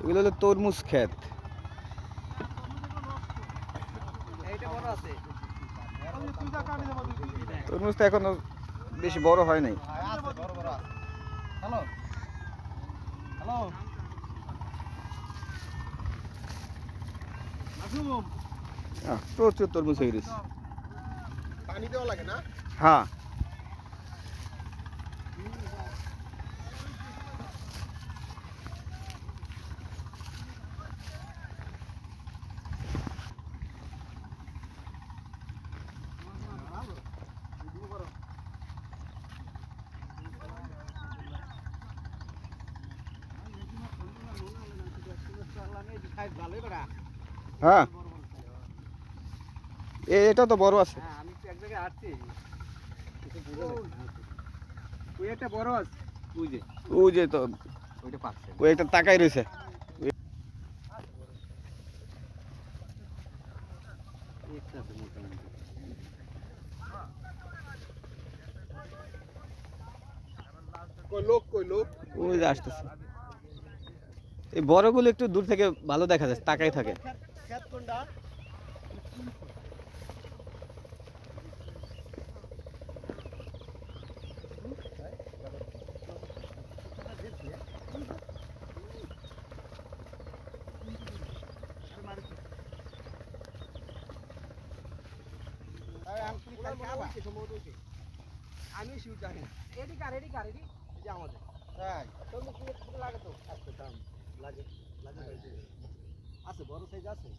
ওইগুলো হলো তরমুজ ক্ষেত। তরমুজটা এখনো বেশি বড় হয় নাই। প্রচুর তরমুজ হয়ে গেছে। পানি দেওয়া লাগে না? হ্যাঁ, হ্যাঁ, এটা তো বড় আছে। আমি তো এক জায়গায় আসছি, ওই একটা বড় আছে, ওই যে তো ওইটা পাচ্ছে। ওই একটা তাকাই রয়েছে। কই লোক ওই যে আসতেছে। এই বড়গুলো একটু দূর থেকে ভালো দেখা যায়, তাকাই থাকে। খেত কোনটা? আমি শুধু জানি এডি কার যে আমাদের হ্যাঁ তোর মুখ দিয়ে লাগে তো আচ্ছা দাম লাগে আছে বড় সাইজ আছে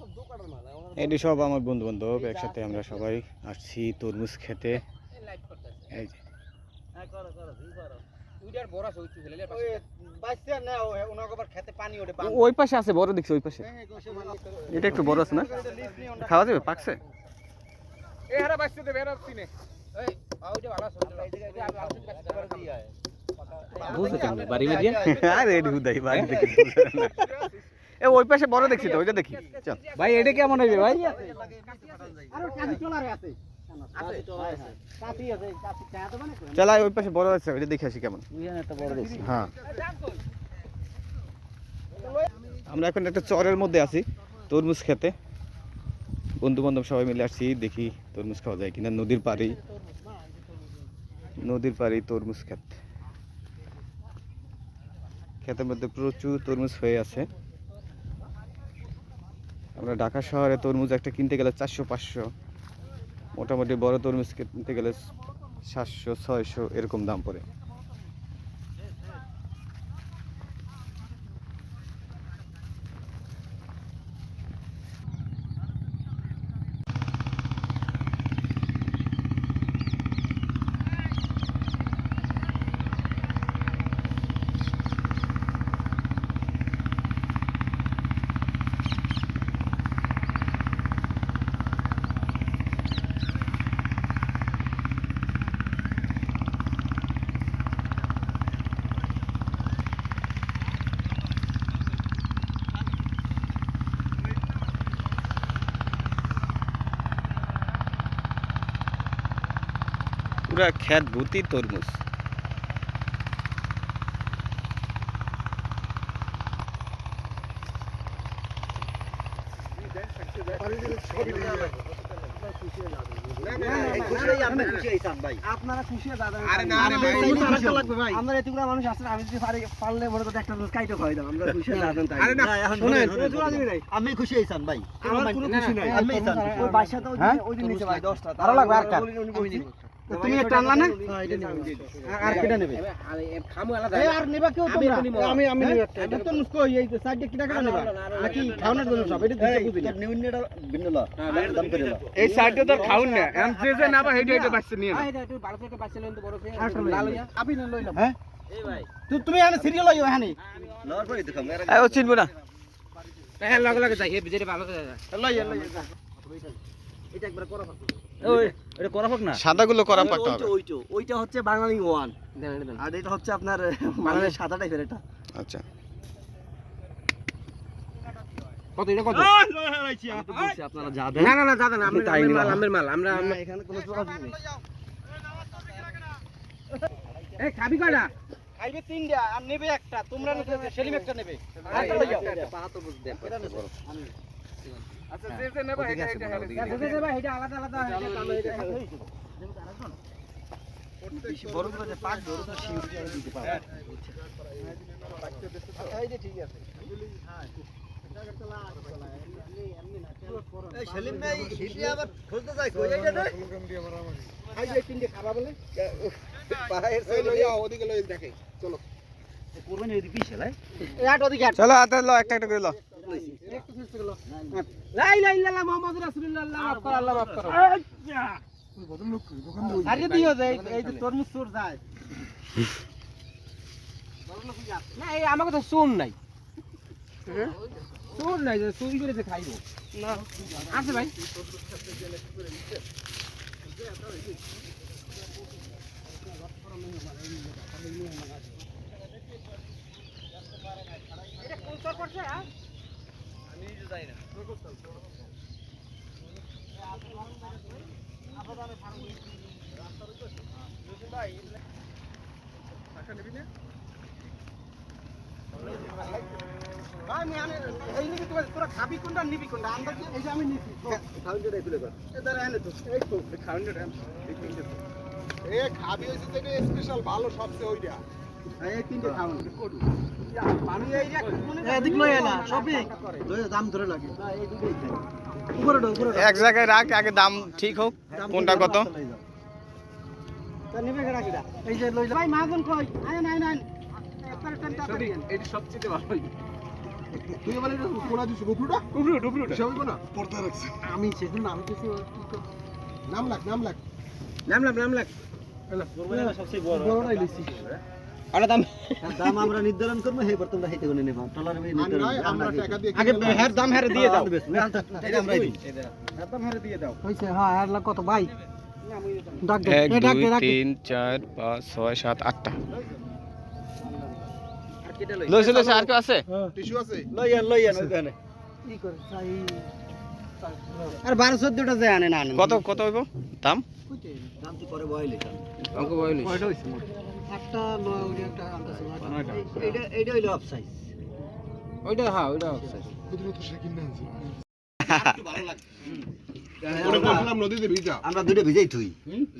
সব দোকানের মাল এটি সব আমার বন্ধু বান্ধব, একসাথে আমরা সবাই আসছি তরমুজ খেতে। এই যে হ্যাঁ করো উইটার বড় আছে উইটু ফেলে ওই বাইছে না ওনাকে আবার খেতে পানি ওঠে ওই পাশে আছে, বড় দেখছি ওই পাশে। এটা একটু বড় আছে না? খাওয়া যাবে? পাকছে? এ হারা বাইছে দে বেরা চিনে এই ওইটা ভালো আছে এই জায়গায় আমি আলোচনা করতে পারি দিয়া বুঝতে কেমনে বাড়ি মে দিয়ে? আরে এডি হুদাই বাড়ি দেখি। এ ওই পাশে বড় দেখছি তো, ওইটা দেখি। চল ভাই, এটা কেমন হইবে ভাই? আরে কাটি চলারে আছে আছে কাটি আছে কাটি চা তো মানে চল ওই পাশে বড় আছে, ওইটা দেখে আসি কেমন। একটা বড় দেখছি হ্যাঁ, আমরা এখন একটা চরের মধ্যে আছি তরমুজ খেতে। বন্ধু বান্ধব সবাই মিলে আসছি, দেখি তরমুজ খাওয়া যায় কিনা। নদীর পাড়ে তরমুজ ক্ষেত। ক্ষেতের মধ্যে প্রচুর তরমুজ হয়ে আছে। আমরা ঢাকা শহরে তরমুজ একটা কিনতে গেলে 400-500, মোটামুটি বড় তরমুজ কিনতে গেলে 700-600 এরকম দাম পড়ে। পুরা ক্ষেত ভর্তি তরমুজ। আপনারা খুশি যাবেন। আরে না রে ভাই আমরা এতগুলো মানুষ আসছে, আমি যদি পারলে বড় কথা একটা কাইটো খাওয়াই দাম, আমরা খুশি যাবেন তাই। আরে না শুনেন আমি খুশি হইছান ভাই, আমার কোনো খুশি নাই। আমি হইছান ওই বাসাটা ওই দিন নিচে ভাই 10টা আরো লাগবে আর কার তুমি একটা আনলা না? হ্যাঁ এটা নিব। আর কেটা নেবে? আরে খামু আলাদা। এই আর নেবা কেউ তোমরা? আমি নেব একটা। এটা তো মুস্কো এই সাইডে কি টাকা নেবা? নাকি খাওয়ানোর জন্য সব? এটা দিতে বুঝি না। নিউনেটা ভিন্নলা। হ্যাঁ দাম করে দাও। এই সাইডে তো খাউন না, এম যে না বা হেডে বাচ্চা নিয়ে না। এটা একটু 12 থেকে বাচ্চা লইন তো বড় ছে। লাল হইয়া আপনি লইলাম। হ্যাঁ এই ভাই তুমি এখানে সিরিয়াল লইও এখানে। লওয়ার পরে তো খাম। ও চিনবো না। হ্যাঁ লগে যাই, এই বিজেরে ভালো যায়। লইয়া এটা একবার করা পাক। ওই এটা করা পাক না। সাদাগুলো করা পাকতে হবে। ওইটা হচ্ছে বাঙালি 1 আর এটা হচ্ছে আপনার বাঙালি সাদা টাইপের এটা। আচ্ছা, কত এটা কত? আপনারা যা দেন। না যা দেন, আমের মাল আমরা এখানে কোনো চোরা নেই। এই খাবি কয়টা? খাইবে তিনটা আর নেবে একটা তোমরা সেলিম একটা নেবে আচ্ছা যে যে নেবে এটা আলাদা আলাদা বেশি বড় করে পাক ধরো তো শিউটি দিতে পারো এই যে ঠিক আছে এই সেলিম ভাই হিসি আবার খুঁজতে যাই কই এইটা রে আই যে তিনটে খাবা বলে পায়ের এই লইয়া ওদিকে লই দেখে চলো কোরবানি ওদিকে পিছে লাই এই আট ওদিকে চলো হাতে লো একটা একটা করে লো একটু ফিরতে গেল লা ইলাহা ইল্লাল্লাহ মুহাম্মাদুর রাসূলুল্লাহ মাফ করো আল্লাহ মাফ করো আরে দিও যে এই যে তরমুজ চোর যায় না এই আমাকে তো চোর নাই চোর নাই যে চুরি করে যে খাইবো না আছে ভাই এটা কোন চোর করছে আমি নিজে যাই না তোরা খাবি কোনটা নিবি কোনটা আমরা এই যে আমি নিছি খাউন্ডার এগুলো কর এদার এনে তো এই তো খাউন্ডার এ খাবি হইছে যেটা স্পেশাল ভালো সবচেয়ে ওইটা এই তিনটে খাউন পানি এই যে এদিক লই এলা সবই লই দাম ধরে লাগে না এই দুটোই খাই উপরে এক জায়গায় রাখ আগে দাম ঠিক হোক কোনটা কত তা নিবে কেডা কিডা এই যে লই ভাই মাগুন কই আয় না আয় একবার টানটা সবই এটি সবচেয়ে ভালো তুই বলে কোনা দিছ গুফরুটা গুফরুটা সবই কোনা পড়তে রাখছে আমি সেদিন নাম কিছু নাম লাগ এলা কোরবানি সবচেয়ে বড়টাই লিছি আরে দাম আমরা নির্ধারণ করব হে পর তোমরা হেতে গনে নেবা টলার মে নির্ধারণ আমরা টাকা দিয়ে আগে হের দাম হেরে দিয়ে দাও এটা আমরা দিই হের দাম হেরে দিয়ে দাও কইছে হ্যাঁ হের লাগ কত ভাই ডাক দে 1 2 3 4 5 6 7 8টা লইছে আর কি আছে টিস্যু আছে লইয়ান ওখানে কি করে চাই আর 12 14টা যায় আনে না আনে কত হইব দাম দাম তো পরে বইলে অঙ্ক বইলি কয়টা হইছে মোট একটা লয় ওই একটা আনতেছে এইটা হইলো অফ সাইজ ওইটা হ্যাঁ ওইটা আছে কুদরত শাকিন না আছে ভালো লাগে ওরে বললাম নদীতে ভিজা আমরা দুটো ভিজাই থুই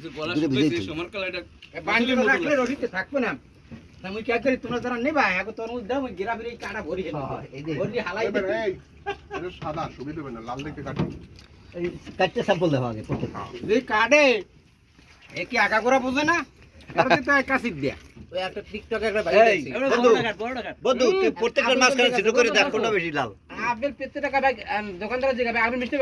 যে গলা শুকাইছে সমারকাল এটা পানি রাখলে রডিতে থাকবে না আমি কি করি তোমরা যারা নেবা আগে তোর মধ্যে দাও গিরাবিরি কাটা ভরি হেন ভরি হালাই দে এই এটা সাদা সুবি দেবে না লাল দেখতে কাটি এই কাটতে স্যাম্পল দাও আগে এই কাটে এ কি আগা করা বুঝে না কাটতে তো একা সিট দেয়া ওই একটা টিকটক একটা ভাই বন্ধু প্রত্যেকটা মাছ কাটে ছোট করে দেখ কোনটা বেশি লাল আপেল 50 টাকা ভাই দোকানদার যে আপেল মিষ্টি